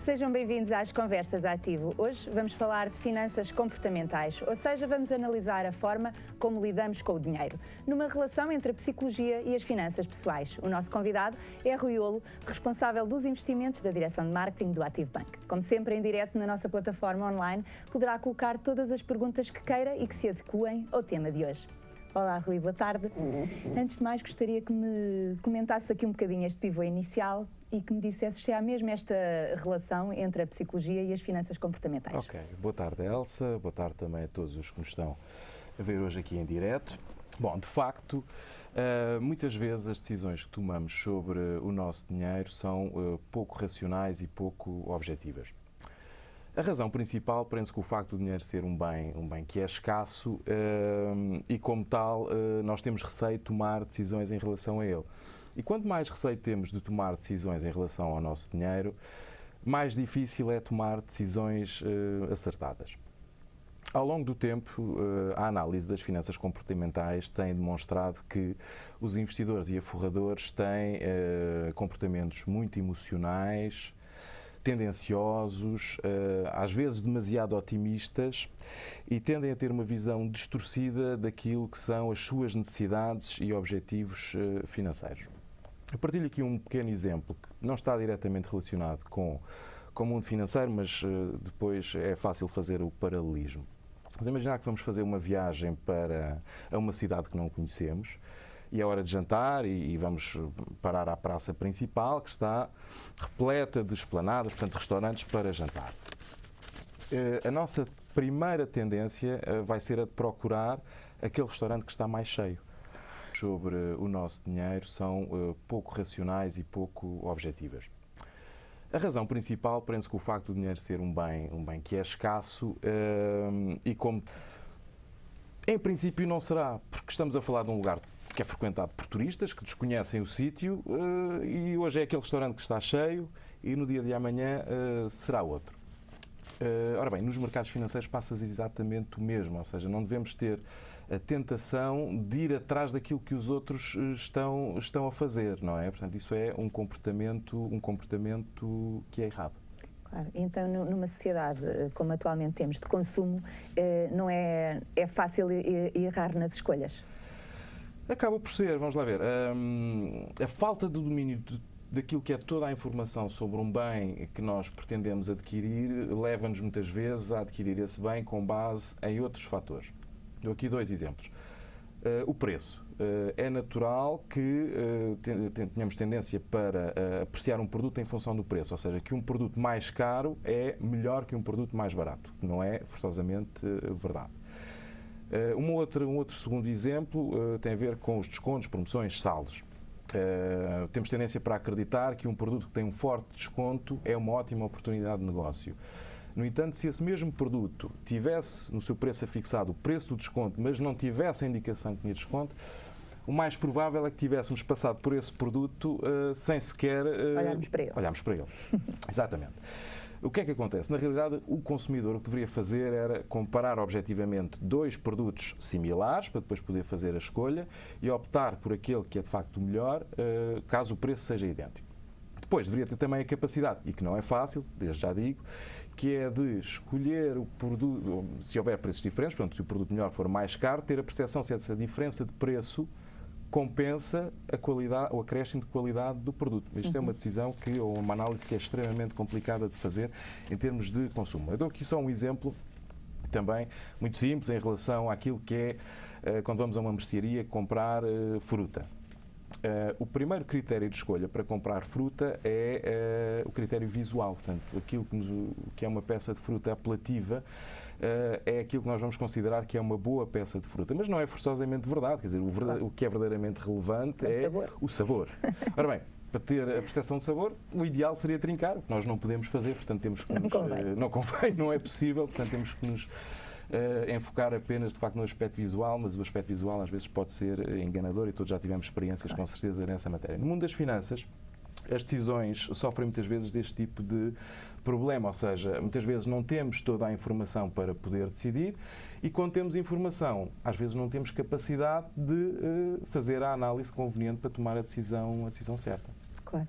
Sejam bem-vindos às Conversas Ativo. Hoje vamos falar de finanças comportamentais, ou seja, vamos analisar a forma como lidamos com o dinheiro, numa relação entre a psicologia e as finanças pessoais. O nosso convidado é Rui Olo, responsável dos investimentos da Direção de Marketing do Active Bank. Como sempre, em direto na nossa plataforma online, poderá colocar todas as perguntas que queira e que se adequem ao tema de hoje. Olá, Rui, boa tarde. Antes de mais, gostaria que me comentasse aqui um bocadinho este pivô inicial e que me dissesse se há mesmo esta relação entre a psicologia e as finanças comportamentais. Ok, boa tarde, Elsa, boa tarde também a todos os que nos estão a ver hoje aqui em direto. Bom, de facto, muitas vezes as decisões que tomamos sobre o nosso dinheiro são pouco racionais e pouco objetivas. A razão principal prende-se com o facto do dinheiro ser um bem que é escasso e, como tal, nós temos receio de tomar decisões em relação a ele. E quanto mais receio temos de tomar decisões em relação ao nosso dinheiro, mais difícil é tomar decisões acertadas. Ao longo do tempo, a análise das finanças comportamentais tem demonstrado que os investidores e aforradores têm comportamentos muito emocionais, tendenciosos, às vezes demasiado otimistas e tendem a ter uma visão distorcida daquilo que são as suas necessidades e objetivos financeiros. Eu partilho aqui um pequeno exemplo que não está diretamente relacionado com o mundo financeiro, mas depois é fácil fazer o paralelismo. Vamos imaginar que vamos fazer uma viagem para uma cidade que não conhecemos e é hora de jantar e vamos parar à praça principal, que está repleta de esplanadas, portanto, restaurantes para jantar. A nossa primeira tendência vai ser a de procurar aquele restaurante que está mais cheio. Sobre o nosso dinheiro são pouco racionais e pouco objetivas. A razão principal prende-se com o facto do dinheiro ser um bem que é escasso e como em princípio não será, porque estamos a falar de um lugar que é frequentado por turistas que desconhecem o sítio e hoje é aquele restaurante que está cheio e no dia de amanhã será outro. Ora bem, nos mercados financeiros passa-se exatamente o mesmo, ou seja, não devemos ter a tentação de ir atrás daquilo que os outros estão a fazer, não é? Portanto, isso é um comportamento que é errado. Claro. Então, numa sociedade como atualmente temos de consumo, não é fácil errar nas escolhas? Acaba por ser, vamos lá ver, a falta de domínio daquilo que é toda a informação sobre um bem que nós pretendemos adquirir leva-nos muitas vezes a adquirir esse bem com base em outros fatores. Dou aqui dois exemplos. O preço. É natural que tenhamos tendência para apreciar um produto em função do preço, ou seja, que um produto mais caro é melhor que um produto mais barato. Não é forçosamente verdade. Um outro segundo exemplo tem a ver com os descontos, promoções, saldos. Temos tendência para acreditar que um produto que tem um forte desconto é uma ótima oportunidade de negócio. No entanto, se esse mesmo produto tivesse no seu preço afixado o preço do desconto, mas não tivesse a indicação que tinha desconto, o mais provável é que tivéssemos passado por esse produto sem sequer olharmos para ele. Exatamente. O que é que acontece? Na realidade, o consumidor o que deveria fazer era comparar objetivamente dois produtos similares para depois poder fazer a escolha e optar por aquele que é de facto o melhor, caso o preço seja idêntico. Depois, deveria ter também a capacidade, e que não é fácil, desde já digo, que é de escolher o produto, se houver preços diferentes, portanto, se o produto melhor for mais caro, ter a percepção se essa diferença de preço compensa a qualidade, o acréscimo de qualidade do produto. Isto é uma decisão ou uma análise que é extremamente complicada de fazer em termos de consumo. Eu dou aqui só um exemplo também muito simples em relação àquilo que é quando vamos a uma mercearia comprar fruta. O primeiro critério de escolha para comprar fruta é o critério visual. Portanto, aquilo que é uma peça de fruta apelativa é aquilo que nós vamos considerar que é uma boa peça de fruta. Mas não é forçosamente verdade. Quer dizer, o que é verdadeiramente relevante é o sabor. Ora bem, para ter a percepção de sabor, o ideal seria trincar, o que nós não podemos fazer, portanto temos que não convém, não é possível, portanto temos que nos enfocar apenas de facto no aspecto visual, mas o aspecto visual às vezes pode ser enganador e todos já tivemos experiências com certeza nessa matéria. No mundo das finanças, as decisões sofrem muitas vezes deste tipo de problema, ou seja, muitas vezes não temos toda a informação para poder decidir e quando temos informação, às vezes não temos capacidade de fazer a análise conveniente para tomar a decisão certa. Claro.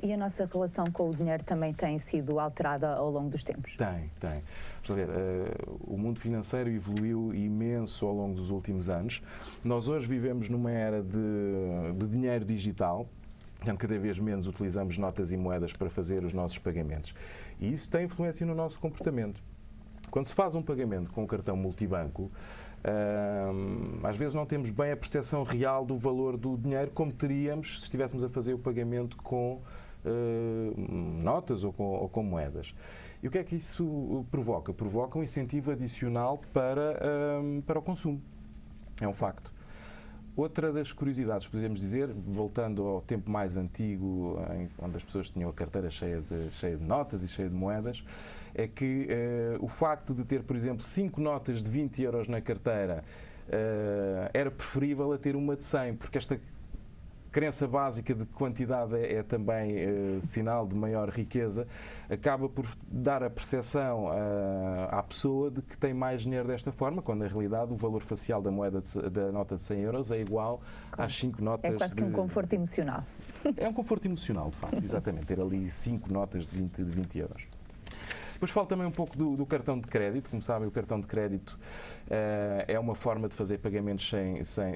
E a nossa relação com o dinheiro também tem sido alterada ao longo dos tempos? Tem. Vamos ver, o mundo financeiro evoluiu imenso ao longo dos últimos anos. Nós hoje vivemos numa era de dinheiro digital. Portanto, cada vez menos utilizamos notas e moedas para fazer os nossos pagamentos. E isso tem influência no nosso comportamento. Quando se faz um pagamento com um cartão multibanco, às vezes não temos bem a percepção real do valor do dinheiro como teríamos se estivéssemos a fazer o pagamento com notas ou com moedas. E o que é que isso provoca? Provoca um incentivo adicional para o consumo. É um facto. Outra das curiosidades, podemos dizer, voltando ao tempo mais antigo, onde as pessoas tinham a carteira cheia de notas e cheia de moedas, é que o facto de ter, por exemplo, 5 notas de 20 euros na carteira era preferível a ter uma de 100, porque esta crença básica de que quantidade é também sinal de maior riqueza, acaba por dar a percepção à pessoa de que tem mais dinheiro desta forma, quando na realidade o valor facial da da nota de 100 euros é igual às 5 notas. É quase que um conforto emocional. É um conforto emocional, de facto, exatamente, ter ali 5 notas de 20 euros. Depois falo também um pouco do cartão de crédito. Como sabem, o cartão de crédito é uma forma de fazer pagamentos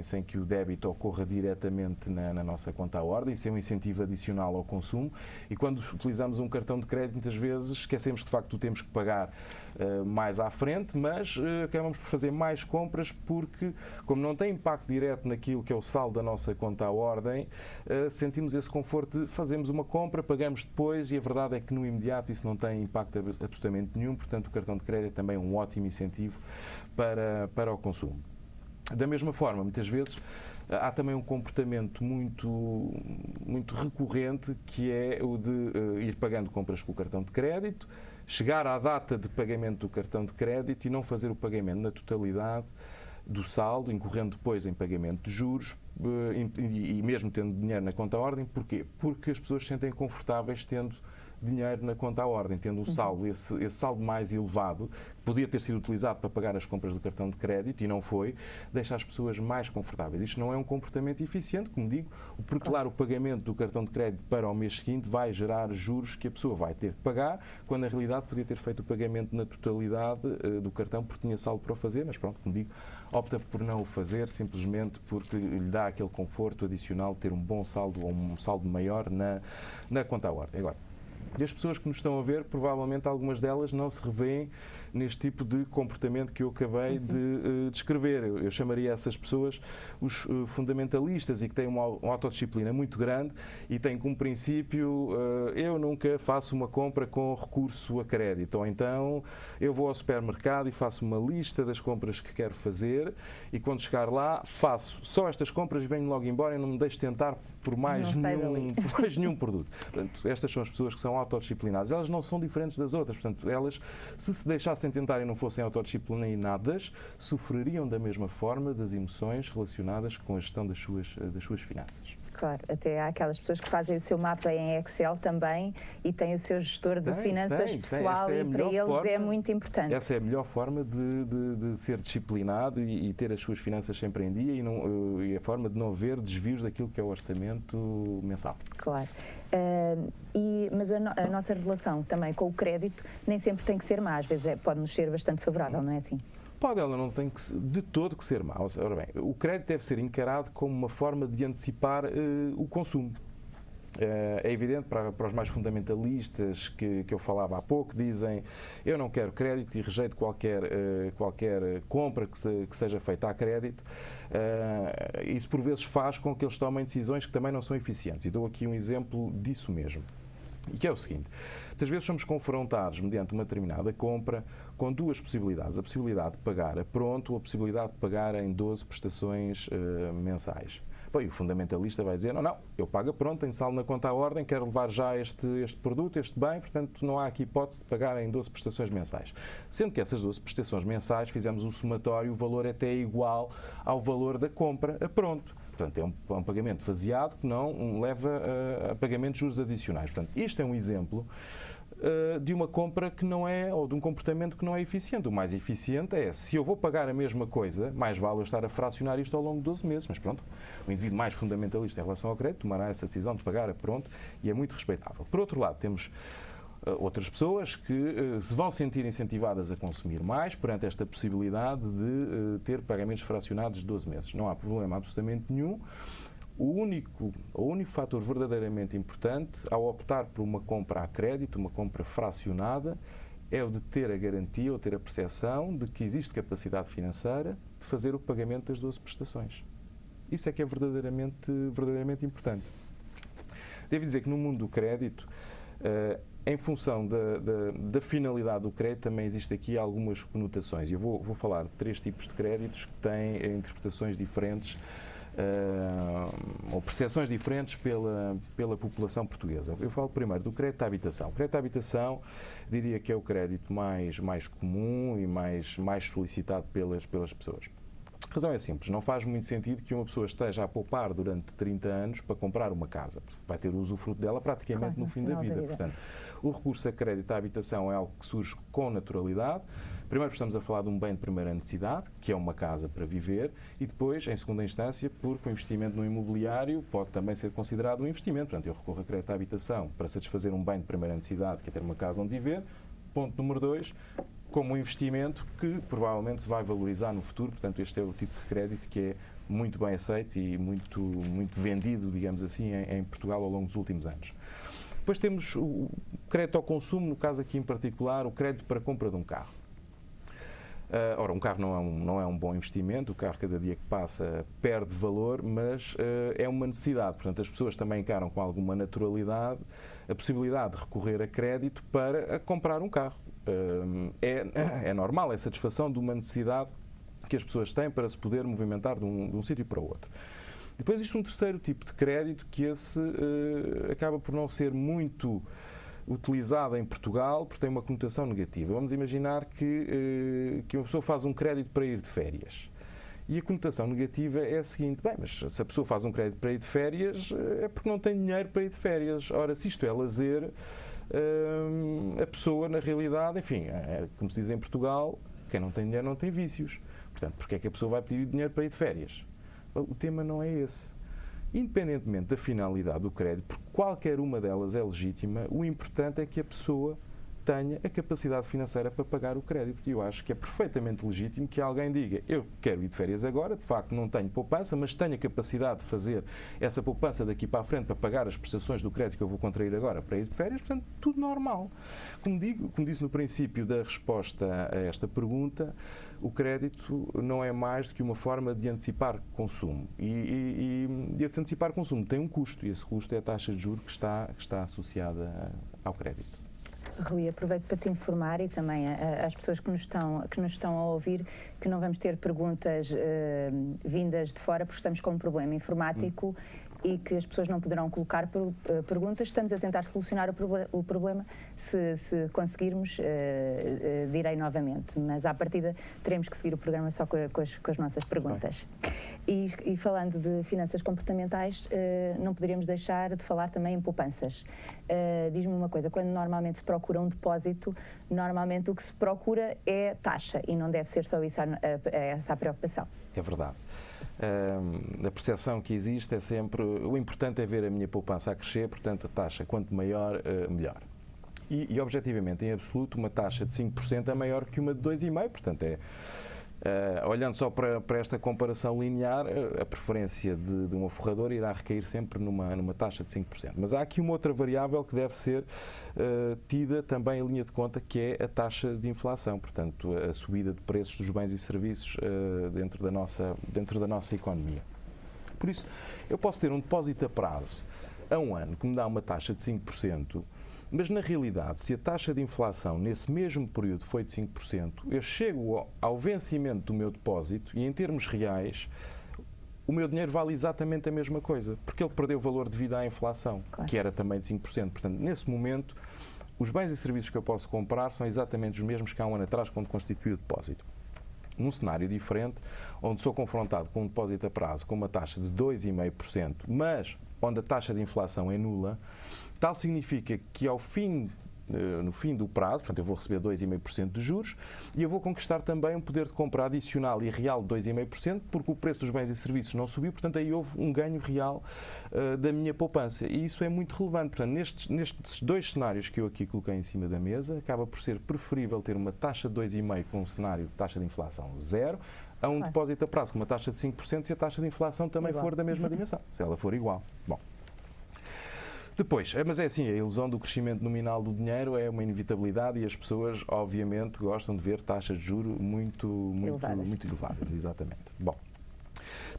sem que o débito ocorra diretamente na nossa conta à ordem. Isso é um incentivo adicional ao consumo. E quando utilizamos um cartão de crédito, muitas vezes esquecemos que de facto temos que pagar mais à frente, mas acabamos por fazer mais compras porque, como não tem impacto direto naquilo que é o saldo da nossa conta à ordem, sentimos esse conforto de fazermos uma compra, pagamos depois e a verdade é que no imediato isso não tem impacto absolutamente nenhum. Portanto, o cartão de crédito é também um ótimo incentivo para o consumo. Da mesma forma, muitas vezes há também um comportamento muito recorrente, que é o de ir pagando compras com o cartão de crédito, chegar à data de pagamento do cartão de crédito e não fazer o pagamento na totalidade do saldo, incorrendo depois em pagamento de juros e mesmo tendo dinheiro na conta à ordem. Porquê? Porque as pessoas se sentem confortáveis tendo dinheiro na conta à ordem, tendo o saldo, esse saldo mais elevado, que podia ter sido utilizado para pagar as compras do cartão de crédito e não foi, deixa as pessoas mais confortáveis. Isto não é um comportamento eficiente, como digo, porque claro, o pagamento do cartão de crédito para o mês seguinte vai gerar juros que a pessoa vai ter que pagar, quando na realidade podia ter feito o pagamento na totalidade do cartão porque tinha saldo para o fazer, mas pronto, como digo, opta por não o fazer simplesmente porque lhe dá aquele conforto adicional de ter um bom saldo ou um saldo maior na conta à ordem. Agora, e as pessoas que nos estão a ver, provavelmente algumas delas não se revêem neste tipo de comportamento que eu acabei de descrever. Eu chamaria essas pessoas os fundamentalistas e que têm uma autodisciplina muito grande e têm como princípio eu nunca faço uma compra com recurso a crédito, ou então eu vou ao supermercado e faço uma lista das compras que quero fazer e quando chegar lá faço só estas compras e venho logo embora e não me deixo tentar por mais nenhum produto. Portanto, estas são as pessoas que são autodisciplinadas. Elas não são diferentes das outras. Portanto, elas, se deixassem tentar e não fossem autodisciplinadas, sofreriam da mesma forma das emoções relacionadas com a gestão das suas finanças. Claro, até há aquelas pessoas que fazem o seu mapa em Excel também e têm o seu gestor de finanças pessoal e para eles é muito importante. Essa é a melhor forma de ser disciplinado e ter as suas finanças sempre em dia e a forma de não haver desvios daquilo que é o orçamento mensal. Claro. Mas a nossa relação também com o crédito nem sempre tem que ser má, às vezes pode-nos ser bastante favorável, não é assim? Pode, ela não tem de todo que ser má. Ora bem, o crédito deve ser encarado como uma forma de antecipar o consumo. É evidente para os mais fundamentalistas que eu falava há pouco, dizem eu não quero crédito e rejeito qualquer compra que seja feita a crédito. Isso por vezes faz com que eles tomem decisões que também não são eficientes. E dou aqui um exemplo disso mesmo. E que é o seguinte, muitas vezes somos confrontados, mediante uma determinada compra, com duas possibilidades. A possibilidade de pagar a pronto ou a possibilidade de pagar em 12 prestações mensais. Bom, e o fundamentalista vai dizer, não, eu pago a pronto, tenho saldo na conta à ordem, quero levar já este produto, este bem, portanto não há aqui hipótese de pagar em 12 prestações mensais. Sendo que essas 12 prestações mensais, fizemos um somatório, o valor é até igual ao valor da compra a pronto. Portanto, é um pagamento faseado que não leva a pagamento de juros adicionais. Portanto, isto é um exemplo de uma compra que não é, ou de um comportamento que não é eficiente. O mais eficiente é, se eu vou pagar a mesma coisa, mais vale eu estar a fracionar isto ao longo de 12 meses. Mas pronto, o indivíduo mais fundamentalista em relação ao crédito tomará essa decisão de pagar, pronto, e é muito respeitável. Por outro lado, temos outras pessoas que se vão sentir incentivadas a consumir mais perante esta possibilidade de ter pagamentos fracionados de 12 meses. Não há problema absolutamente nenhum. O único fator verdadeiramente importante ao optar por uma compra a crédito, uma compra fracionada, é o de ter a garantia ou ter a percepção de que existe capacidade financeira de fazer o pagamento das 12 prestações. Isso é que é verdadeiramente importante. Devo dizer que no mundo do crédito, em função da finalidade do crédito, também existe aqui algumas conotações. Eu vou falar de 3 tipos de créditos que têm interpretações diferentes ou percepções diferentes pela população portuguesa. Eu falo primeiro do crédito à habitação. O crédito à habitação diria que é o crédito mais comum e mais solicitado pelas pessoas. A razão é simples, não faz muito sentido que uma pessoa esteja a poupar durante 30 anos para comprar uma casa, porque vai ter o usufruto dela praticamente no fim da vida. Portanto, o recurso a crédito à habitação é algo que surge com naturalidade. Primeiro estamos a falar de um bem de primeira necessidade, que é uma casa para viver, e depois, em segunda instância, porque o investimento no imobiliário pode também ser considerado um investimento. Portanto, eu recorro a crédito à habitação para satisfazer um bem de primeira necessidade, que é ter uma casa onde viver. Ponto número 2, como um investimento que provavelmente se vai valorizar no futuro. Portanto, este é o tipo de crédito que é muito bem aceito e muito vendido, digamos assim, em Portugal ao longo dos últimos anos. Depois temos o crédito ao consumo, no caso aqui em particular, o crédito para a compra de um carro. Ora, um carro não é um bom investimento, o carro cada dia que passa perde valor, mas é uma necessidade. Portanto, as pessoas também encaram com alguma naturalidade a possibilidade de recorrer a crédito para comprar um carro. É normal, é satisfação de uma necessidade que as pessoas têm para se poder movimentar de um sítio para o outro. Depois existe um terceiro tipo de crédito, que esse acaba por não ser muito utilizado em Portugal, porque tem uma conotação negativa. Vamos imaginar que uma pessoa faz um crédito para ir de férias. E a conotação negativa é a seguinte: bem, mas se a pessoa faz um crédito para ir de férias, é porque não tem dinheiro para ir de férias. Ora, se isto é lazer, a pessoa, na realidade, enfim, como se diz em Portugal, quem não tem dinheiro não tem vícios. Portanto, porque é que a pessoa vai pedir dinheiro para ir de férias? O tema não é esse. Independentemente da finalidade do crédito, porque qualquer uma delas é legítima, o importante é que a pessoa tenha a capacidade financeira para pagar o crédito. E eu acho que é perfeitamente legítimo que alguém diga: eu quero ir de férias agora, de facto não tenho poupança, mas tenho a capacidade de fazer essa poupança daqui para a frente para pagar as prestações do crédito que eu vou contrair agora para ir de férias. Portanto, tudo normal. Como disse no princípio da resposta a esta pergunta, o crédito não é mais do que uma forma de antecipar consumo. E esse antecipar consumo tem um custo, e esse custo é a taxa de juros que está associada ao crédito. Rui, aproveito para te informar e também às pessoas que nos estão a ouvir que não vamos ter perguntas vindas de fora, porque estamos com um problema informático e que as pessoas não poderão colocar perguntas. Estamos a tentar solucionar o problema. Se conseguirmos, direi novamente, mas à partida teremos que seguir o programa só com as nossas perguntas. E falando de finanças comportamentais, não poderíamos deixar de falar também em poupanças. Diz-me uma coisa: quando normalmente se procura um depósito, normalmente o que se procura é taxa, e não deve ser só isso essa a preocupação. É verdade. A percepção que existe é sempre: o importante é ver a minha poupança a crescer, portanto a taxa quanto maior, melhor. E objetivamente, em absoluto, uma taxa de 5% é maior que uma de 2,5%, portanto olhando só para esta comparação linear, a preferência de um aforrador irá recair sempre numa taxa de 5%. Mas há aqui uma outra variável que deve ser tida também em linha de conta, que é a taxa de inflação, portanto a subida de preços dos bens e serviços dentro da nossa economia. Por isso, eu posso ter um depósito a prazo a um ano que me dá uma taxa de 5%, mas, na realidade, se a taxa de inflação nesse mesmo período foi de 5%, eu chego ao vencimento do meu depósito e, em termos reais, o meu dinheiro vale exatamente a mesma coisa, porque ele perdeu valor devido à inflação, claro, que era também de 5%. Portanto, nesse momento, os bens e serviços que eu posso comprar são exatamente os mesmos que há um ano atrás, quando constituí o depósito. Num cenário diferente, onde sou confrontado com um depósito a prazo com uma taxa de 2,5%, mas onde a taxa de inflação é nula, tal significa que ao fim no fim do prazo, portanto eu vou receber 2,5% de juros e eu vou conquistar também um poder de compra adicional e real de 2,5%, porque o preço dos bens e serviços não subiu, portanto aí houve um ganho real da minha poupança. E isso é muito relevante. Portanto, nestes dois cenários que eu aqui coloquei em cima da mesa, acaba por ser preferível ter uma taxa de 2,5% com um cenário de taxa de inflação zero, a um depósito a prazo com uma taxa de 5% se a taxa de inflação também for da mesma dimensão, se ela for igual. Bom. Depois, mas é assim, a ilusão do crescimento nominal do dinheiro é uma inevitabilidade e as pessoas, obviamente, gostam de ver taxas de juros muito elevadas. Exatamente. Bom,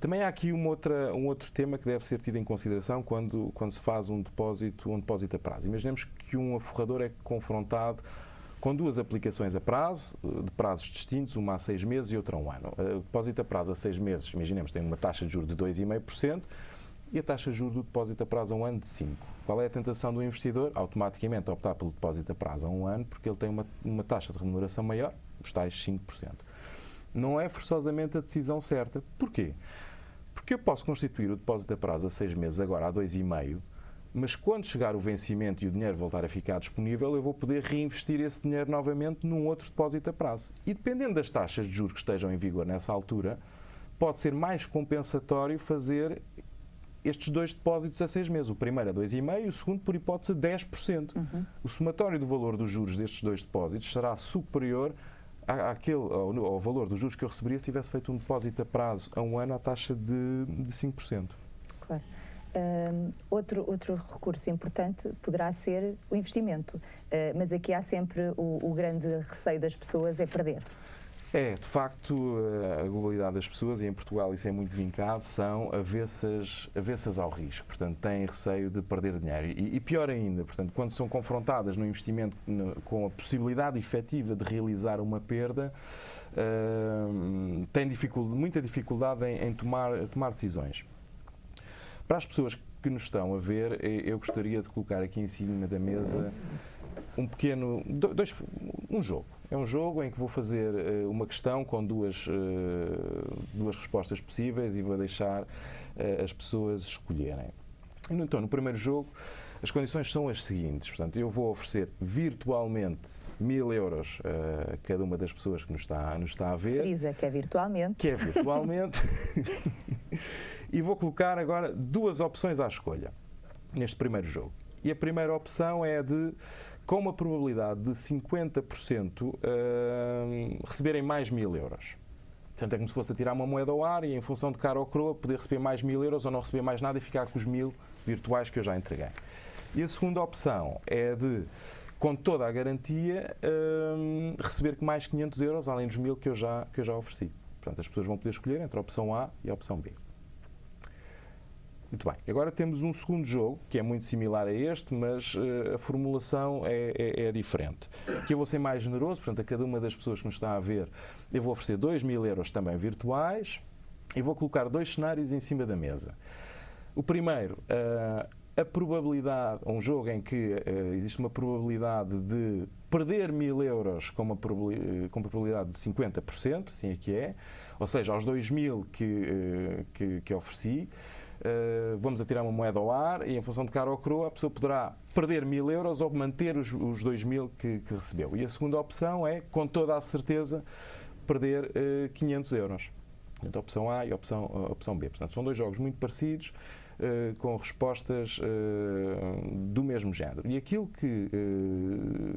também há aqui um outro tema que deve ser tido em consideração quando se faz um depósito a prazo. Imaginemos que um aforrador é confrontado com duas aplicações a prazo, de prazos distintos, uma a 6 meses e outra a 1 ano. O depósito a prazo a 6 meses, imaginemos, tem uma taxa de juros de 2,5%, e a taxa de juros do depósito a prazo a 1 ano de 5%. Qual é a tentação do investidor? Automaticamente optar pelo depósito a prazo a 1 ano, porque ele tem uma taxa de remuneração maior, os tais 5%. Não é forçosamente a decisão certa. Porquê? Porque eu posso constituir o depósito a prazo a 6 meses agora a 2,5%, mas quando chegar o vencimento e o dinheiro voltar a ficar disponível, eu vou poder reinvestir esse dinheiro novamente num outro depósito a prazo. E dependendo das taxas de juros que estejam em vigor nessa altura, pode ser mais compensatório fazer estes dois depósitos a 6 meses. O primeiro a 2,5% e o segundo, por hipótese, a 10%. O somatório do valor dos juros destes dois depósitos será superior ao valor dos juros que eu receberia se tivesse feito um depósito a prazo a 1 ano à taxa de 5%. Claro. Outro recurso importante poderá ser o investimento, mas aqui há sempre o grande receio das pessoas é perder. De facto, a globalidade das pessoas, e em Portugal isso é muito vincado, são avessas ao risco, portanto têm receio de perder dinheiro. E pior ainda, portanto, quando são confrontadas no investimento com a possibilidade efetiva de realizar uma perda, têm muita dificuldade em tomar decisões. Para as pessoas que nos estão a ver, eu gostaria de colocar aqui em cima da mesa um jogo. É um jogo em que vou fazer uma questão com duas respostas possíveis e vou deixar as pessoas escolherem. Então, no primeiro jogo, as condições são as seguintes. Portanto, eu vou oferecer virtualmente 1.000 euros a cada uma das pessoas que nos está a ver. Frisa que é virtualmente. Que é virtualmente. E vou colocar agora duas opções à escolha neste primeiro jogo. E a primeira opção é com uma probabilidade de 50%, receberem mais 1.000 euros. Portanto, é como se fosse a tirar uma moeda ao ar e, em função de cara ou coroa, poder receber mais 1.000 euros ou não receber mais nada e ficar com os 1.000 virtuais que eu já entreguei. E a segunda opção é com toda a garantia, receber mais 500 euros, além dos 1.000 que eu já ofereci. Portanto, as pessoas vão poder escolher entre a opção A e a opção B. Muito bem. Agora temos um segundo jogo, que é muito similar a este, mas a formulação é diferente. Aqui eu vou ser mais generoso, portanto, a cada uma das pessoas que nos está a ver, eu vou oferecer 2.000 euros também virtuais e vou colocar dois cenários em cima da mesa. O primeiro, a probabilidade, um jogo em que existe uma probabilidade de perder 1.000 euros com probabilidade de 50%, assim é que é, ou seja, aos 2.000 que ofereci, vamos atirar uma moeda ao ar e, em função de cara ou coroa, a pessoa poderá perder 1.000 euros ou manter os 2.000 que recebeu. E a segunda opção é, com toda a certeza, perder 500 euros. Portanto, a opção A e a opção B. Portanto, são dois jogos muito parecidos, com respostas do mesmo género. E aquilo que,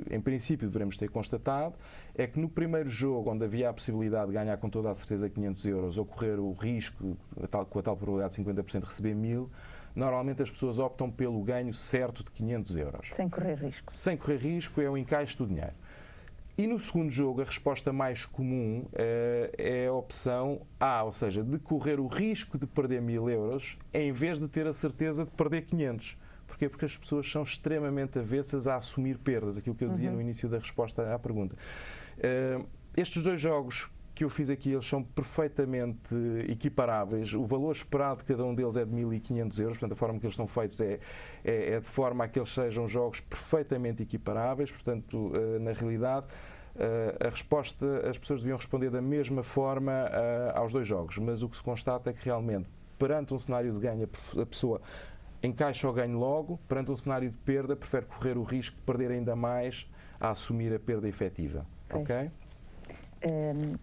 em princípio, devemos ter constatado é que no primeiro jogo, onde havia a possibilidade de ganhar com toda a certeza 500 euros ou correr o risco, com a tal probabilidade de 50% de receber 1.000, normalmente as pessoas optam pelo ganho certo de 500 euros. Sem correr risco. Sem correr risco é o encaixe do dinheiro. E no segundo jogo, a resposta mais comum é a opção A, ou seja, de correr o risco de perder 1.000 euros em vez de ter a certeza de perder 500. Porquê? Porque as pessoas são extremamente avessas a assumir perdas, aquilo que eu dizia no início da resposta à pergunta. Estes dois jogos que eu fiz aqui, eles são perfeitamente equiparáveis. O valor esperado de cada um deles é de 1.500 euros, portanto, a forma que eles estão feitos é de forma a que eles sejam jogos perfeitamente equiparáveis. Portanto, na realidade, a resposta, as pessoas deviam responder da mesma forma aos dois jogos, mas o que se constata é que realmente, perante um cenário de ganho, a pessoa encaixa o ganho logo, perante um cenário de perda, prefere correr o risco de perder ainda mais a assumir a perda efetiva. Ok?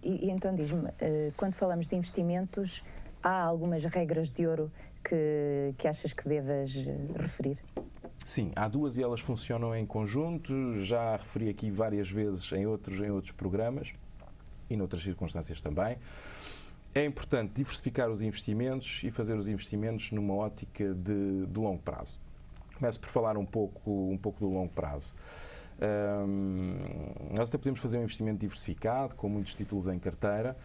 E então diz-me, quando falamos de investimentos, há algumas regras de ouro que achas que devas referir? Sim, há duas e elas funcionam em conjunto. Já referi aqui várias vezes em outros programas e noutras circunstâncias também. É importante diversificar os investimentos e fazer os investimentos numa ótica de longo prazo. Começo por falar um pouco do longo prazo. Nós até podemos fazer um investimento diversificado, com muitos títulos em carteira.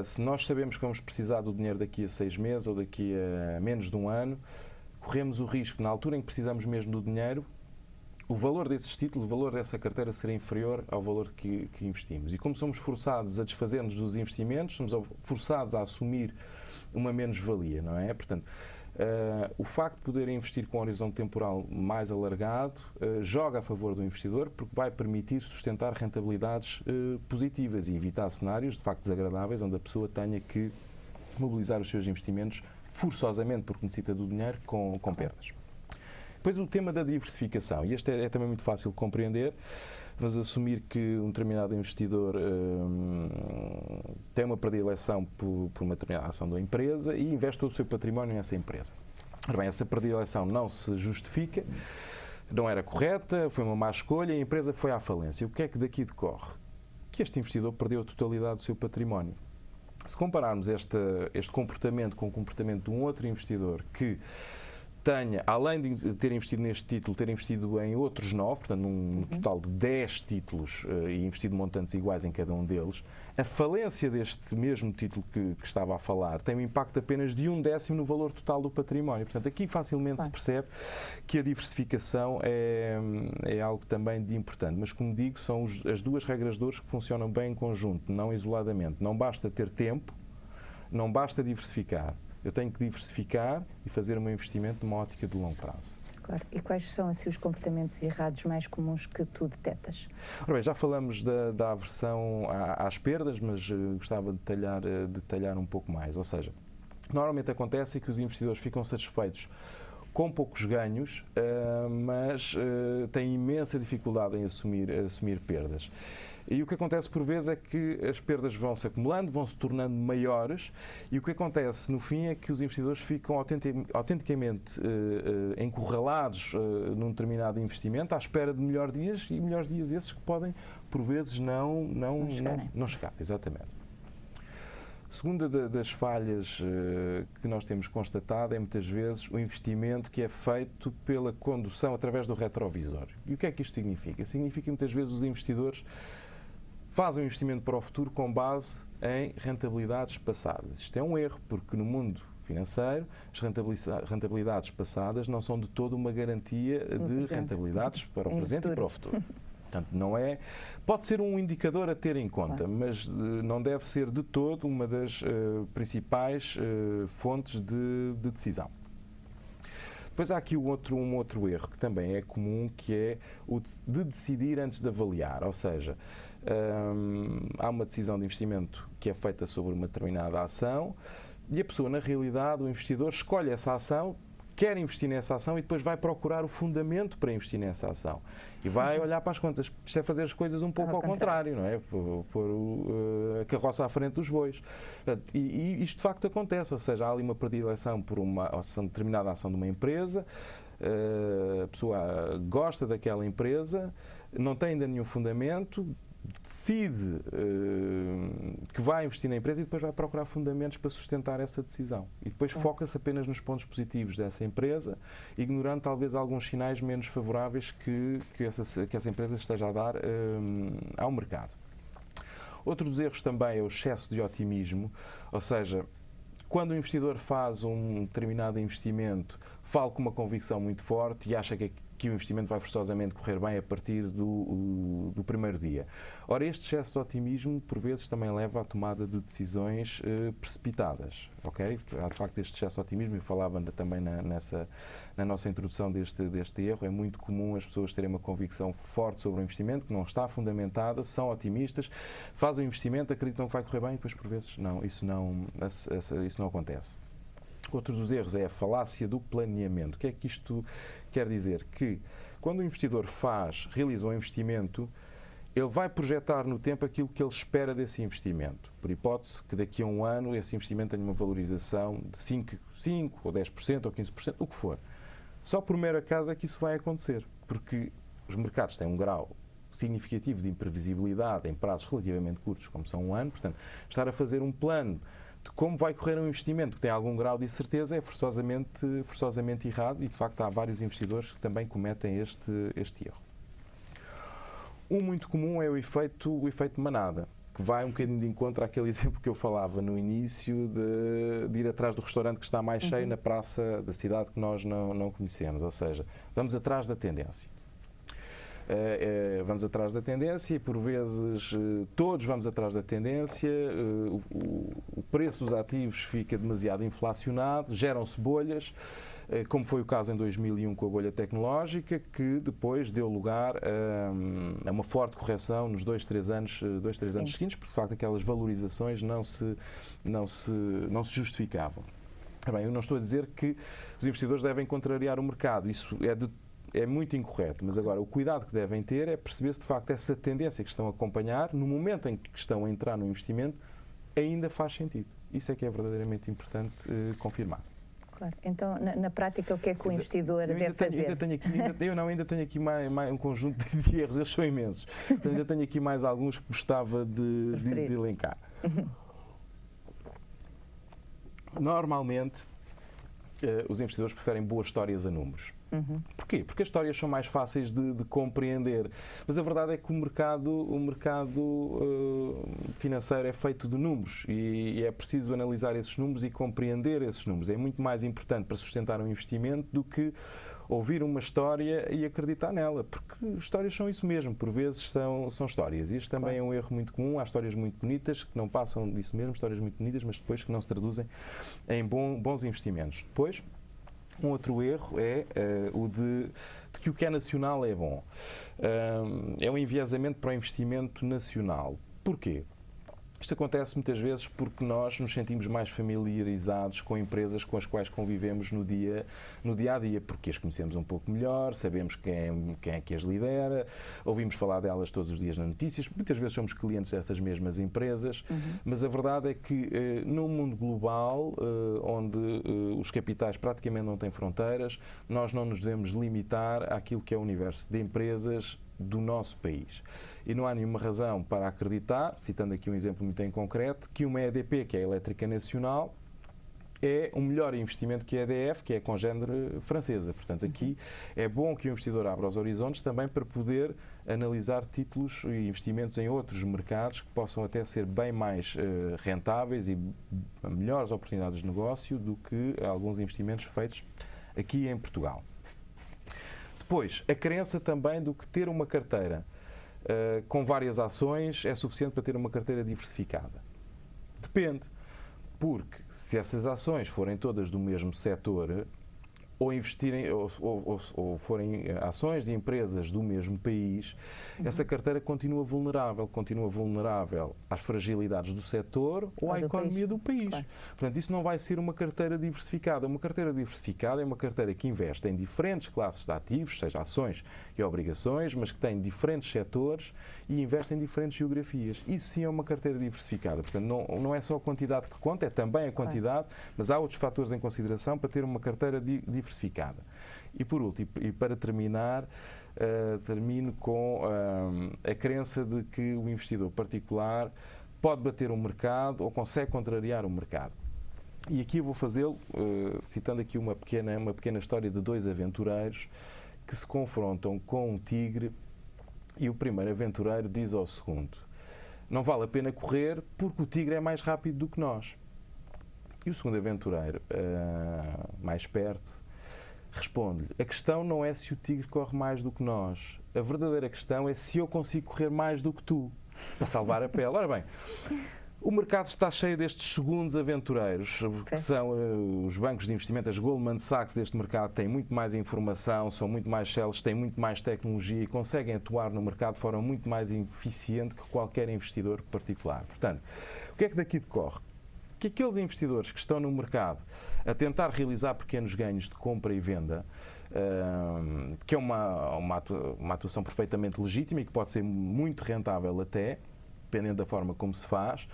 Se nós sabemos que vamos precisar do dinheiro daqui a 6 meses ou daqui a menos de um ano, corremos o risco, na altura em que precisamos mesmo do dinheiro, o valor desses títulos, o valor dessa carteira será inferior ao valor que investimos. E como somos forçados a desfazer-nos dos investimentos, somos forçados a assumir uma menos-valia, não é? Portanto, o facto de poder investir com um horizonte temporal mais alargado joga a favor do investidor, porque vai permitir sustentar rentabilidades positivas e evitar cenários de facto desagradáveis onde a pessoa tenha que mobilizar os seus investimentos forçosamente porque necessita do dinheiro com perdas. Depois o tema da diversificação, e este é também muito fácil de compreender. Vamos assumir que um determinado investidor tem uma predileção por uma determinada ação da empresa e investe todo o seu património nessa empresa. Ora bem, essa predileção não se justifica, não era correta, foi uma má escolha e a empresa foi à falência. O que é que daqui decorre? Que este investidor perdeu a totalidade do seu património. Se compararmos este comportamento com o comportamento de um outro investidor que tenha, além de ter investido neste título, ter investido em outros 9, portanto num total de 10 títulos e investido montantes iguais em cada um deles, a falência deste mesmo título que estava a falar tem um impacto apenas de 1/10 no valor total do património. Portanto, aqui facilmente se percebe que a diversificação é algo também de importante. Mas, como digo, são as duas regras de ouro que funcionam bem em conjunto, não isoladamente. Não basta ter tempo, não basta diversificar. Eu tenho que diversificar e fazer o meu investimento numa ótica de longo prazo. Claro. E quais são assim, os comportamentos errados mais comuns que tu detectas? Ora bem, já falamos da aversão às perdas, mas gostava de detalhar um pouco mais. Ou seja, normalmente acontece que os investidores ficam satisfeitos com poucos ganhos, mas têm imensa dificuldade em assumir perdas. E o que acontece por vezes é que as perdas vão se acumulando, vão se tornando maiores e o que acontece no fim é que os investidores ficam autenticamente encurralados num determinado investimento à espera de melhores dias e melhores dias esses que podem por vezes não chegar. Exatamente. A segunda das falhas que nós temos constatado é muitas vezes o investimento que é feito pela condução através do retrovisor. E o que é que isto significa? Significa que muitas vezes os investidores fazem um investimento para o futuro com base em rentabilidades passadas. Isto é um erro, porque no mundo financeiro as rentabilidades passadas não são de todo uma garantia de rentabilidades para o presente e para o futuro. Portanto, não é. Pode ser um indicador a ter em conta, mas não deve ser de todo uma das principais fontes de decisão. Depois há aqui um outro erro que também é comum, que é o de decidir antes de avaliar, ou seja, há uma decisão de investimento que é feita sobre uma determinada ação e a pessoa, na realidade, o investidor escolhe essa ação, quer investir nessa ação e depois vai procurar o fundamento para investir nessa ação. E vai olhar para as contas. Isto é fazer as coisas um pouco ao contrário, não é? Pôr a carroça à frente dos bois. E isto de facto acontece, ou seja, há ali uma predileção por uma determinada ação de uma empresa, a pessoa gosta daquela empresa, não tem ainda nenhum fundamento, decide que vai investir na empresa e depois vai procurar fundamentos para sustentar essa decisão. E depois foca-se apenas nos pontos positivos dessa empresa, ignorando talvez alguns sinais menos favoráveis que essa empresa esteja a dar ao mercado. Outro dos erros também é o excesso de otimismo, ou seja, quando o investidor faz um determinado investimento, fala com uma convicção muito forte e acha que o investimento vai forçosamente correr bem a partir do primeiro dia. Ora, este excesso de otimismo, por vezes, também leva à tomada de decisões precipitadas. Okay? Há, de facto, este excesso de otimismo, e falava também na nossa introdução deste erro, é muito comum as pessoas terem uma convicção forte sobre o investimento, que não está fundamentada, são otimistas, fazem o investimento, acreditam que vai correr bem e depois, por vezes, não, isso não acontece. Outro dos erros é a falácia do planeamento. O que é que isto quer dizer? Que quando o investidor realiza um investimento, ele vai projetar no tempo aquilo que ele espera desse investimento. Por hipótese que daqui a um ano esse investimento tenha uma valorização de 5 ou 10% ou 15%, o que for. Só por mero acaso é que isso vai acontecer, porque os mercados têm um grau significativo de imprevisibilidade em prazos relativamente curtos, como são um ano. Portanto, estar a fazer um plano de como vai correr um investimento que tem algum grau de incerteza é forçosamente errado, e de facto há vários investidores que também cometem este erro. Um muito comum é o efeito manada, que vai um bocadinho de encontro àquele exemplo que eu falava no início de ir atrás do restaurante que está mais cheio na praça da cidade que nós não conhecemos, ou seja, vamos atrás da tendência. Vamos atrás da tendência e, por vezes, todos vamos atrás da tendência, o preço dos ativos fica demasiado inflacionado, geram-se bolhas, como foi o caso em 2001 com a bolha tecnológica, que depois deu lugar a uma forte correção nos 2-3 anos seguintes, porque, de facto, aquelas valorizações não se justificavam. Bem, eu não estou a dizer que os investidores devem contrariar o mercado, isso é muito incorreto, mas agora o cuidado que devem ter é perceber se de facto essa tendência que estão a acompanhar, no momento em que estão a entrar no investimento, ainda faz sentido. Isso é que é verdadeiramente importante confirmar. Claro. Então, na prática, o que é que o investidor deve fazer? Ainda tenho aqui mais um conjunto de erros, eles são imensos. Ainda tenho aqui mais alguns que gostava de elencar. Normalmente, os investidores preferem boas histórias a números. Porquê? Porque as histórias são mais fáceis de compreender. Mas a verdade é que o mercado financeiro é feito de números e é preciso analisar esses números e compreender esses números. É muito mais importante para sustentar um investimento do que ouvir uma história e acreditar nela, porque histórias são isso mesmo, por vezes são histórias. E isto também é um erro muito comum. Há histórias muito bonitas que não passam disso mesmo, histórias muito bonitas, mas depois que não se traduzem em bons investimentos. Depois, um outro erro é o de que o que é nacional é bom. É um enviesamento para o investimento nacional. Porquê? Isto acontece muitas vezes porque nós nos sentimos mais familiarizados com empresas com as quais convivemos no dia a dia, porque as conhecemos um pouco melhor, sabemos quem é que as lidera, ouvimos falar delas todos os dias nas notícias, muitas vezes somos clientes dessas mesmas empresas, mas a verdade é que num mundo global, onde os capitais praticamente não têm fronteiras, nós não nos devemos limitar àquilo que é o universo de empresas do nosso país. E não há nenhuma razão para acreditar, citando aqui um exemplo muito em concreto, que uma EDP, que é a Elétrica Nacional, é um melhor investimento que a EDF, que é a congénere francesa. Portanto, aqui é bom que o investidor abra os horizontes também para poder analisar títulos e investimentos em outros mercados que possam até ser bem mais rentáveis e melhores oportunidades de negócio do que alguns investimentos feitos aqui em Portugal. Depois, a crença também do que ter uma carteira com várias ações é suficiente para ter uma carteira diversificada. Depende, porque se essas ações forem todas do mesmo setor, ou investirem ou forem ações de empresas do mesmo país, essa carteira continua vulnerável às fragilidades do setor ou à economia do país. Claro. Portanto, isso não vai ser uma carteira diversificada. Uma carteira diversificada é uma carteira que investe em diferentes classes de ativos, seja ações e obrigações, mas que tem diferentes setores e investe em diferentes geografias. Isso sim é uma carteira diversificada. Portanto, não é só a quantidade que conta, é também a quantidade, mas há outros fatores em consideração para ter uma carteira diversificada. E por último, e para terminar, termino com a crença de que o investidor particular pode bater o mercado ou consegue contrariar o mercado. E aqui eu vou fazê-lo citando aqui uma pequena história de dois aventureiros que se confrontam com um tigre e o primeiro aventureiro diz ao segundo: não vale a pena correr porque o tigre é mais rápido do que nós. E o segundo aventureiro, mais perto, responde-lhe: a questão não é se o tigre corre mais do que nós. A verdadeira questão é se eu consigo correr mais do que tu, para salvar a pele. Ora bem, o mercado está cheio destes segundos aventureiros, que são os bancos de investimento, as Goldman Sachs deste mercado têm muito mais informação, são muito mais céleres, têm muito mais tecnologia e conseguem atuar no mercado de forma muito mais eficiente que qualquer investidor particular. Portanto, o que é que daqui decorre? que aqueles investidores que estão no mercado a tentar realizar pequenos ganhos de compra e venda, que é uma atuação perfeitamente legítima e que pode ser muito rentável até, dependendo da forma como se faz,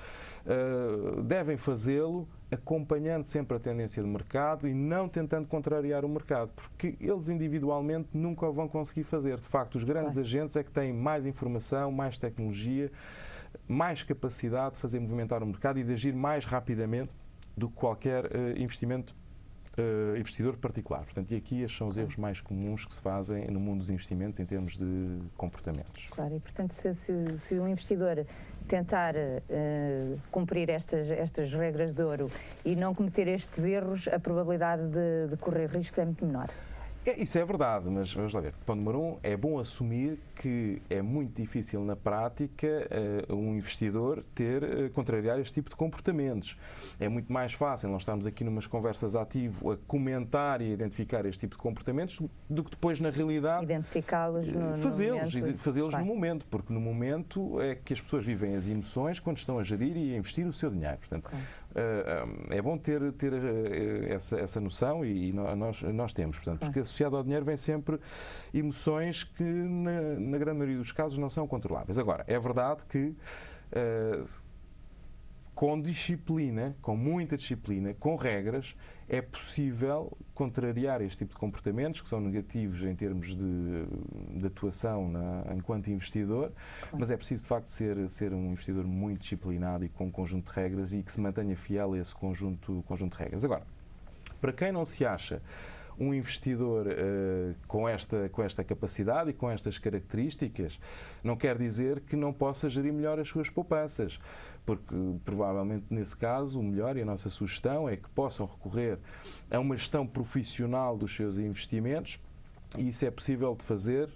devem fazê-lo acompanhando sempre a tendência do mercado e não tentando contrariar o mercado, porque eles individualmente nunca o vão conseguir fazer. De facto, os grandes agentes é que têm mais informação, mais tecnologia, mais capacidade de fazer movimentar o mercado e de agir mais rapidamente do que qualquer investidor particular. Portanto, e aqui estes são os erros mais comuns que se fazem no mundo dos investimentos em termos de comportamentos. Claro, e portanto, se um investidor tentar cumprir estas regras de ouro e não cometer estes erros, a probabilidade de correr riscos é muito menor. Isso é verdade, mas vamos lá ver. Ponto número 1, é bom assumir que é muito difícil na prática um investidor contrariar este tipo de comportamentos. É muito mais fácil nós estarmos aqui numas conversas ativo a comentar e a identificar este tipo de comportamentos do que depois, na realidade, identificá-los fazê-los no momento, porque no momento é que as pessoas vivem as emoções quando estão a gerir e a investir o seu dinheiro. Portanto, é bom ter essa noção e nós temos, portanto, porque associado ao dinheiro vem sempre emoções que na grande maioria dos casos não são controláveis. Agora, é verdade que com disciplina, com muita disciplina, com regras, é possível contrariar este tipo de comportamentos que são negativos em termos de atuação enquanto investidor, mas é preciso de facto ser um investidor muito disciplinado e com um conjunto de regras e que se mantenha fiel a esse conjunto de regras. Agora, para quem não se acha um investidor com esta capacidade e com estas características, não quer dizer que não possa gerir melhor as suas poupanças, porque provavelmente nesse caso o melhor e a nossa sugestão é que possam recorrer a uma gestão profissional dos seus investimentos e isso é possível de fazer,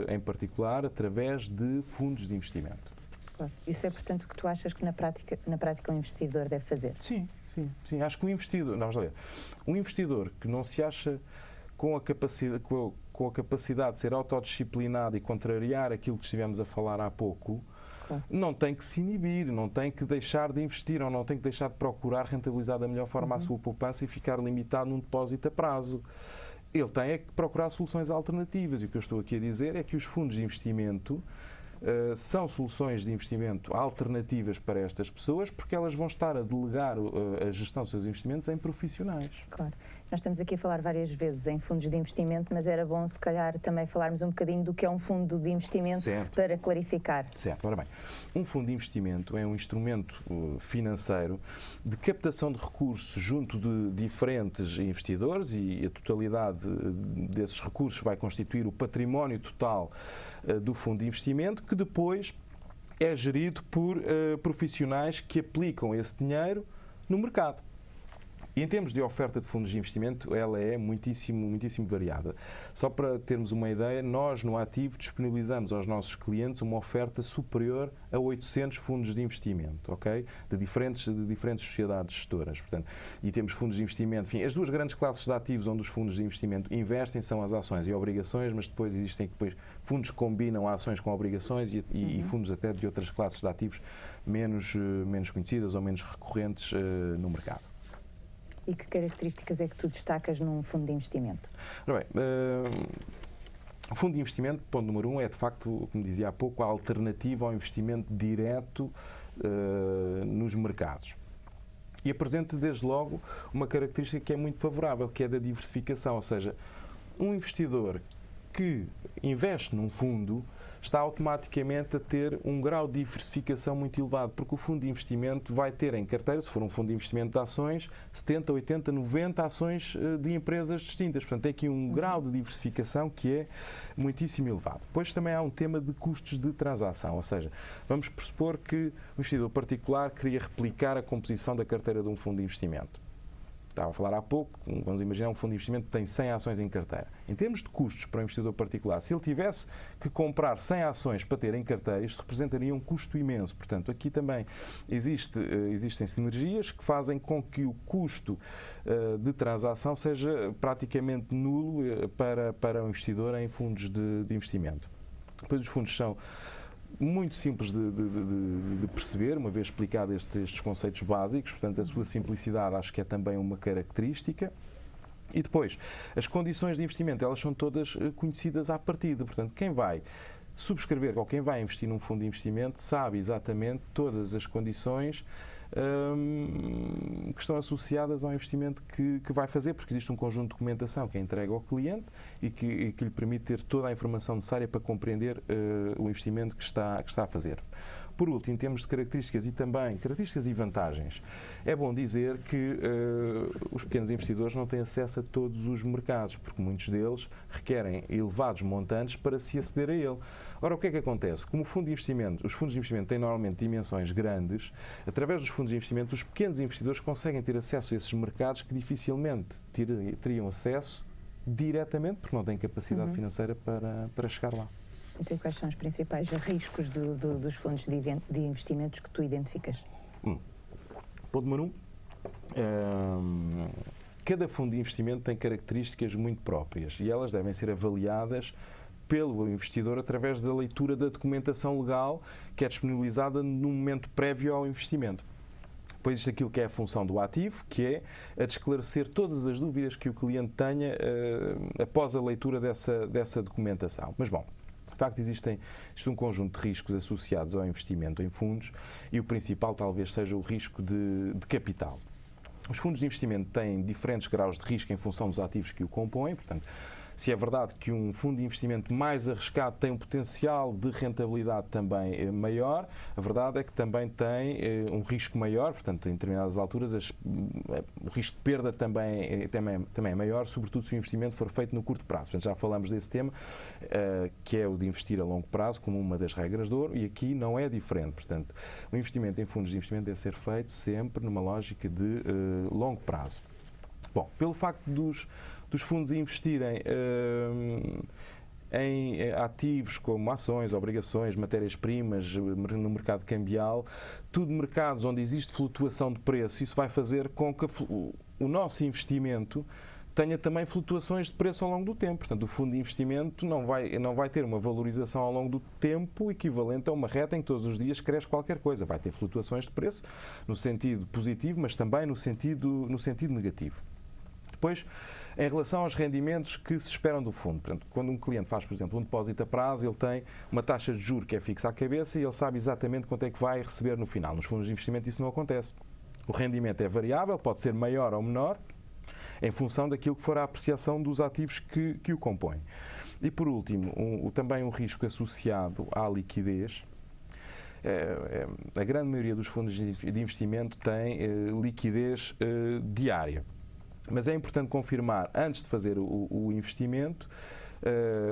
em particular, através de fundos de investimento. Isso é, portanto, o que tu achas que na prática um investidor deve fazer? Sim. Acho que um investidor que não se acha com a capacidade de ser autodisciplinado e contrariar aquilo que estivemos a falar há pouco, não tem que se inibir, não tem que deixar de investir ou não tem que deixar de procurar rentabilizar da melhor forma a sua poupança e ficar limitado num depósito a prazo. Ele tem que procurar soluções alternativas e o que eu estou aqui a dizer é que os fundos de investimento são soluções de investimento alternativas para estas pessoas porque elas vão estar a delegar a gestão dos seus investimentos em profissionais. Claro. Nós estamos aqui a falar várias vezes em fundos de investimento, mas era bom se calhar também falarmos um bocadinho do que é um fundo de investimento para clarificar. Certo. Ora bem, um fundo de investimento é um instrumento financeiro de captação de recursos junto de diferentes investidores e a totalidade desses recursos vai constituir o património total do fundo de investimento, que depois é gerido por profissionais que aplicam esse dinheiro no mercado. E em termos de oferta de fundos de investimento, ela é muitíssimo variada. Só para termos uma ideia, nós no Ativo disponibilizamos aos nossos clientes uma oferta superior a 800 fundos de investimento, ok? De diferentes sociedades gestoras. Portanto, e temos fundos de investimento, enfim, as duas grandes classes de ativos onde os fundos de investimento investem são as ações e obrigações, mas depois existem fundos que combinam ações com obrigações e fundos até de outras classes de ativos menos conhecidas ou menos recorrentes no mercado. E que características é que tu destacas num fundo de investimento? Ora bem, o fundo de investimento, ponto número 1, é de facto, como dizia há pouco, a alternativa ao investimento direto nos mercados. E apresenta, desde logo, uma característica que é muito favorável, que é da diversificação, ou seja, um investidor que investe num fundo está automaticamente a ter um grau de diversificação muito elevado, porque o fundo de investimento vai ter em carteira, se for um fundo de investimento de ações, 70, 80, 90 ações de empresas distintas. Portanto, tem aqui um grau de diversificação que é muitíssimo elevado. Depois também há um tema de custos de transação, ou seja, vamos pressupor que o investidor particular queria replicar a composição da carteira de um fundo de investimento. Estava a falar há pouco, vamos imaginar um fundo de investimento que tem 100 ações em carteira. Em termos de custos para o investidor particular, se ele tivesse que comprar 100 ações para ter em carteira, isto representaria um custo imenso. Portanto, aqui também existem sinergias que fazem com que o custo de transação seja praticamente nulo para o investidor em fundos de investimento. Depois os fundos são muito simples de perceber, uma vez explicado estes conceitos básicos, portanto a sua simplicidade acho que é também uma característica. E depois, as condições de investimento, elas são todas conhecidas à partida, portanto quem vai subscrever ou quem vai investir num fundo de investimento sabe exatamente todas as condições que estão associadas ao investimento que vai fazer, porque existe um conjunto de documentação que é entregue ao cliente e que lhe permite ter toda a informação necessária para compreender o investimento que está a fazer. Por último, em termos de características e vantagens, é bom dizer que os pequenos investidores não têm acesso a todos os mercados, porque muitos deles requerem elevados montantes para se aceder a ele. Ora, o que é que acontece? Como os fundos de investimento têm normalmente dimensões grandes, através dos fundos de investimento, os pequenos investidores conseguem ter acesso a esses mercados que dificilmente teriam acesso diretamente, porque não têm capacidade financeira para chegar lá. Então, quais são os principais riscos dos fundos de investimentos que tu identificas? Ponto número 1. Cada fundo de investimento tem características muito próprias e elas devem ser avaliadas pelo investidor através da leitura da documentação legal que é disponibilizada no momento prévio ao investimento. Depois existe aquilo que é a função do ativo, que é a de esclarecer todas as dúvidas que o cliente tenha após a leitura dessa documentação. Mas, bom, de facto, existe um conjunto de riscos associados ao investimento em fundos e o principal talvez seja o risco de capital. Os fundos de investimento têm diferentes graus de risco em função dos ativos que o compõem, portanto, se é verdade que um fundo de investimento mais arriscado tem um potencial de rentabilidade também maior, a verdade é que também tem um risco maior, portanto, em determinadas alturas o risco de perda também é maior, sobretudo se o investimento for feito no curto prazo. Portanto, já falamos desse tema, que é o de investir a longo prazo, como uma das regras de ouro, e aqui não é diferente. Portanto, o investimento em fundos de investimento deve ser feito sempre numa lógica de longo prazo. Bom, pelo facto dos fundos investirem em ativos como ações, obrigações, matérias-primas no mercado cambial, tudo mercados onde existe flutuação de preço, isso vai fazer com que o nosso investimento tenha também flutuações de preço ao longo do tempo. Portanto, o fundo de investimento não vai ter uma valorização ao longo do tempo equivalente a uma reta em que todos os dias cresce qualquer coisa. Vai ter flutuações de preço no sentido positivo, mas também no sentido negativo. Depois, em relação aos rendimentos que se esperam do fundo. Portanto, quando um cliente faz, por exemplo, um depósito a prazo, ele tem uma taxa de juros que é fixa à cabeça e ele sabe exatamente quanto é que vai receber no final. Nos fundos de investimento isso não acontece. O rendimento é variável, pode ser maior ou menor, em função daquilo que for a apreciação dos ativos que o compõem. E, por último, também um risco associado à liquidez. A grande maioria dos fundos de investimento tem liquidez diária. Mas é importante confirmar, antes de fazer o investimento,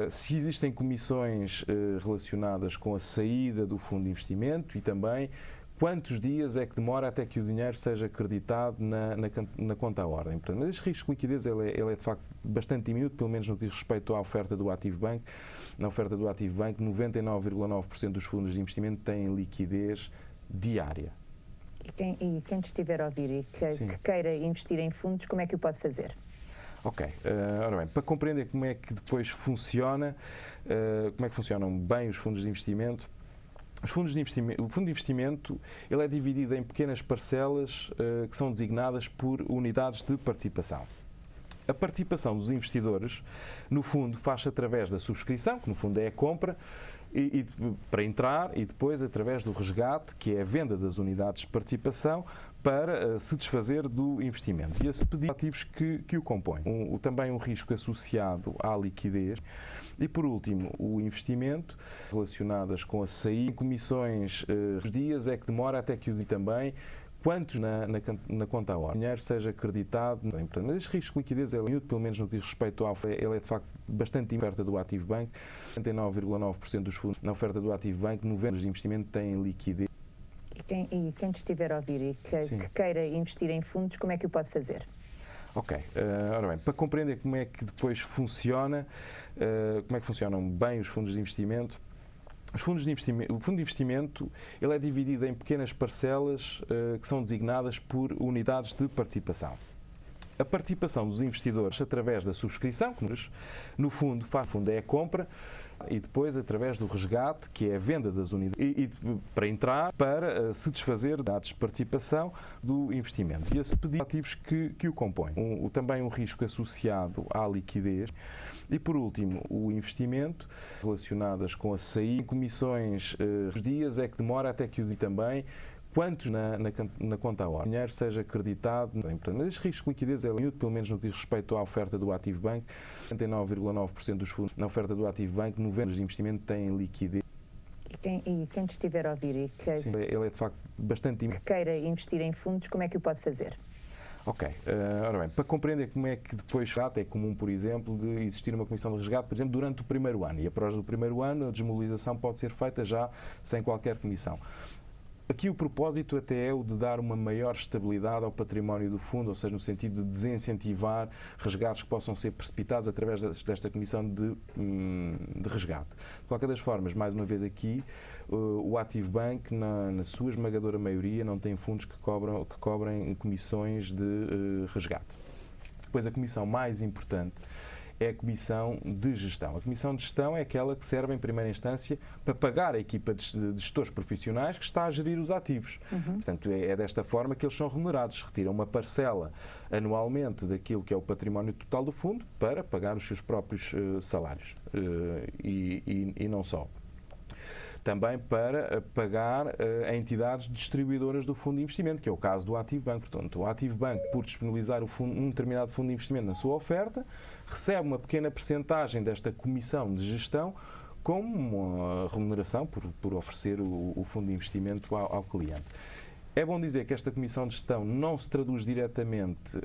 se existem comissões relacionadas com a saída do fundo de investimento e também quantos dias é que demora até que o dinheiro seja acreditado na conta à ordem. Portanto, mas este risco de liquidez ele é de facto bastante diminuto, pelo menos no que diz respeito à oferta do Active Bank. Na oferta do Active Bank, 99,9% dos fundos de investimento têm liquidez diária. E quem te estiver a ouvir e que queira investir em fundos, como é que o pode fazer? Ok. Ora bem, para compreender como é que depois funciona, como é que funcionam bem os fundos de investimento, o fundo de investimento ele é dividido em pequenas parcelas que são designadas por unidades de participação. A participação dos investidores, no fundo, faz-se através da subscrição, que no fundo é a compra, para entrar e depois através do resgate, que é a venda das unidades de participação, para se desfazer do investimento. E esse pedido de ativos que o compõem. Também um risco associado à liquidez. E, por último, o investimento relacionadas com a saída, comissões, os dias é que demora até que o também quantos na conta à ordem o dinheiro seja acreditado. Mas este risco de liquidez é minuto, pelo menos no que diz respeito ao ele é de facto bastante oferta do Active Bank. 99,9% dos fundos na oferta do Active Bank, 90% de investimento têm liquidez. E quem te estiver a ouvir e que queira investir em fundos, como é que o pode fazer? Ok. Ora bem, para compreender como é que depois funciona, como é que funcionam bem os fundos de investimento, o fundo de investimento ele é dividido em pequenas parcelas que são designadas por unidades de participação. A participação dos investidores através da subscrição, que no fundo é a compra, e depois através do resgate, que é a venda das unidades, e para entrar, para se desfazer da participação do investimento. E esse pedido ativos que o compõem. Também um risco associado à liquidez. E, por último, o investimento relacionadas com a saída, comissões, os dias é que demora até que o também, quantos na conta à hora. O dinheiro seja acreditado. Mas este risco de liquidez é muito, pelo menos no que diz respeito à oferta do Ativo Bank. 99,9% dos fundos na oferta do Ativo Bank, 90% de investimento têm liquidez. E quem te estiver a ouvir e que, sim, ele é de facto bastante que queira investir em fundos, como é que o pode fazer? Ok. Ora bem, para compreender como é que depois é comum, por exemplo, de existir uma comissão de resgate, por exemplo, durante o primeiro ano. E após o primeiro ano, a desmobilização pode ser feita já sem qualquer comissão. Aqui o propósito até é o de dar uma maior estabilidade ao património do fundo, ou seja, no sentido de desincentivar resgates que possam ser precipitados através desta comissão de resgate. De qualquer das formas, mais uma vez aqui, o Ativo Bank, na sua esmagadora maioria, não tem fundos que cobrem comissões de resgate. Depois, a comissão mais importante é a Comissão de Gestão. A Comissão de Gestão é aquela que serve, em primeira instância, para pagar a equipa de gestores profissionais que está a gerir os ativos. Portanto, é desta forma que eles são remunerados. Retiram uma parcela anualmente daquilo que é o património total do fundo para pagar os seus próprios salários. E não só. Também para pagar a entidades distribuidoras do fundo de investimento, que é o caso do Ativo Bank. Portanto, o Ativo Bank, por disponibilizar um determinado fundo de investimento na sua oferta, recebe uma pequena percentagem desta comissão de gestão como uma remuneração por oferecer o fundo de investimento ao cliente. É bom dizer que esta comissão de gestão não se traduz diretamente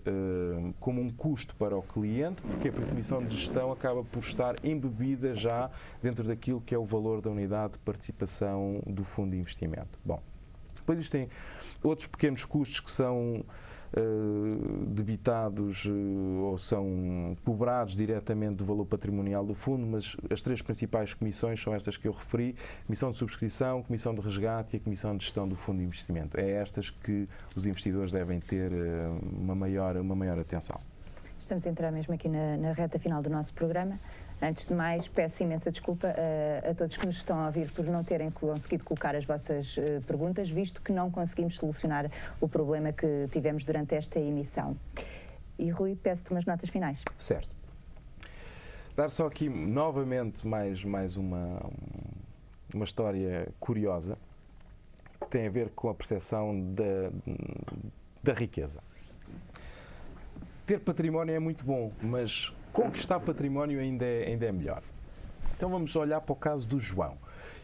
como um custo para o cliente, porque a comissão de gestão acaba por estar embebida já dentro daquilo que é o valor da unidade de participação do fundo de investimento. Bom, depois existem outros pequenos custos que são debitados ou são cobrados diretamente do valor patrimonial do fundo, mas as três principais comissões são estas que eu referi: comissão de subscrição, comissão de resgate e a comissão de gestão do fundo de investimento. É estas que os investidores devem ter uma maior atenção. Estamos a entrar mesmo aqui na reta final do nosso programa. Antes de mais, peço imensa desculpa a todos que nos estão a ouvir por não terem conseguido colocar as vossas perguntas, visto que não conseguimos solucionar o problema que tivemos durante esta emissão. E Rui, peço-te umas notas finais. Certo. Dar só aqui novamente mais uma história curiosa que tem a ver com a percepção da riqueza. Ter património é muito bom, mas conquistar património ainda é melhor. Então vamos olhar para o caso do João.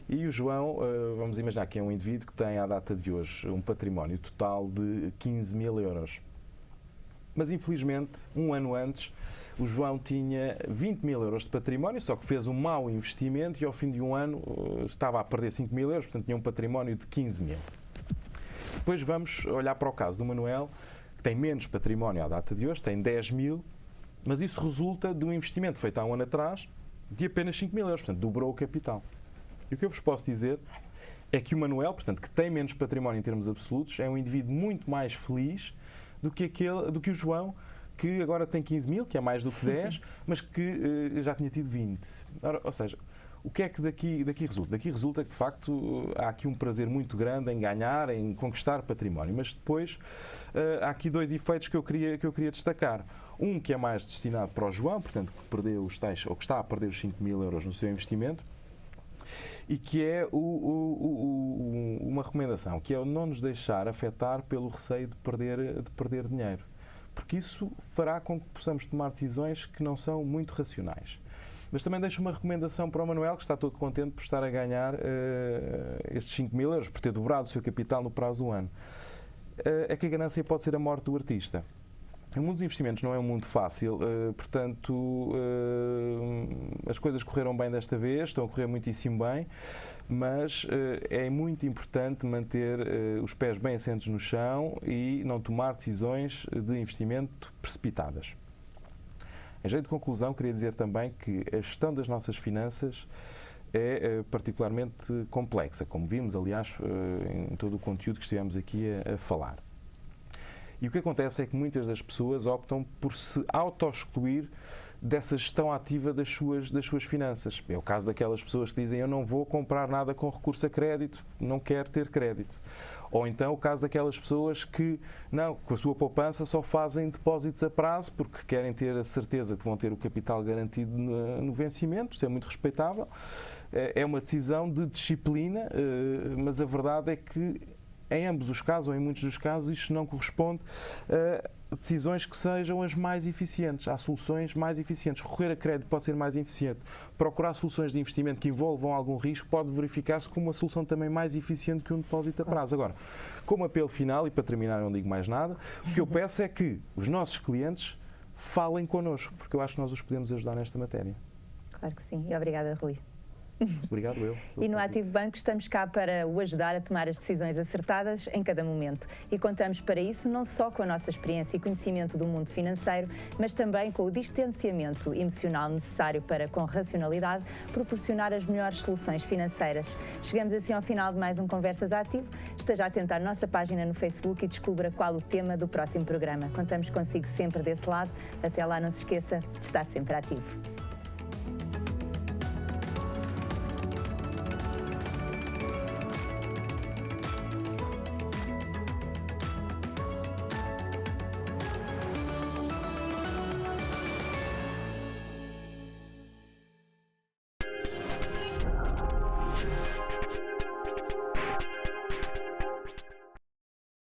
E o João, vamos imaginar que é um indivíduo que tem, à data de hoje, um património total de 15.000 euros. Mas, infelizmente, um ano antes, o João tinha 20.000 euros de património, só que fez um mau investimento e, ao fim de um ano, estava a perder 5.000 euros, portanto, tinha um património de 15.000. Depois vamos olhar para o caso do Manuel, que tem menos património à data de hoje, tem 10.000, mas isso resulta de um investimento feito há um ano atrás de apenas 5.000 euros, portanto, dobrou o capital. E o que eu vos posso dizer é que o Manuel, portanto, que tem menos património em termos absolutos, é um indivíduo muito mais feliz do que o João, que agora tem 15.000, que é mais do que 10, mas que já tinha tido 20. Ora, ou seja, o que é que daqui resulta? Daqui resulta que, de facto, há aqui um prazer muito grande em ganhar, em conquistar património, mas depois há aqui dois efeitos que eu queria destacar. Um que é mais destinado para o João, portanto, que perdeu os tais, ou que está a perder os 5.000 euros no seu investimento, e que é uma recomendação, que é o não nos deixar afetar pelo receio de perder dinheiro. Porque isso fará com que possamos tomar decisões que não são muito racionais. Mas também deixo uma recomendação para o Manuel, que está todo contente por estar a ganhar estes 5.000 euros, por ter dobrado o seu capital no prazo do ano. É que a ganância pode ser a morte do artista. O mundo dos investimentos não é um mundo fácil, portanto, as coisas correram bem desta vez, estão a correr muitíssimo bem, mas é muito importante manter os pés bem assentos no chão e não tomar decisões de investimento precipitadas. Em jeito de conclusão, queria dizer também que a gestão das nossas finanças é particularmente complexa, como vimos, aliás, em todo o conteúdo que estivemos aqui a falar. E o que acontece é que muitas das pessoas optam por se auto-excluir dessa gestão ativa das suas finanças. É o caso daquelas pessoas que dizem: eu não vou comprar nada com recurso a crédito, não quero ter crédito. Ou então o caso daquelas pessoas que, não, com a sua poupança só fazem depósitos a prazo porque querem ter a certeza que vão ter o capital garantido no vencimento. Isso é muito respeitável. É uma decisão de disciplina, mas a verdade é que em ambos os casos, ou em muitos dos casos, isto não corresponde a decisões que sejam as mais eficientes. Há soluções mais eficientes. Recorrer a crédito pode ser mais eficiente. Procurar soluções de investimento que envolvam algum risco pode verificar-se como uma solução também mais eficiente que um depósito a prazo. Agora, como apelo final, e para terminar não digo mais nada, o que eu peço é que os nossos clientes falem connosco, porque eu acho que nós os podemos ajudar nesta matéria. Claro que sim. E obrigada, Rui. Obrigado, eu. E no Ativo Banco estamos cá para o ajudar a tomar as decisões acertadas em cada momento. E contamos para isso não só com a nossa experiência e conhecimento do mundo financeiro, mas também com o distanciamento emocional necessário para, com racionalidade, proporcionar as melhores soluções financeiras. Chegamos assim ao final de mais um Conversas Ativo. Esteja atento à nossa página no Facebook e descubra qual o tema do próximo programa. Contamos consigo sempre desse lado. Até lá, não se esqueça de estar sempre ativo.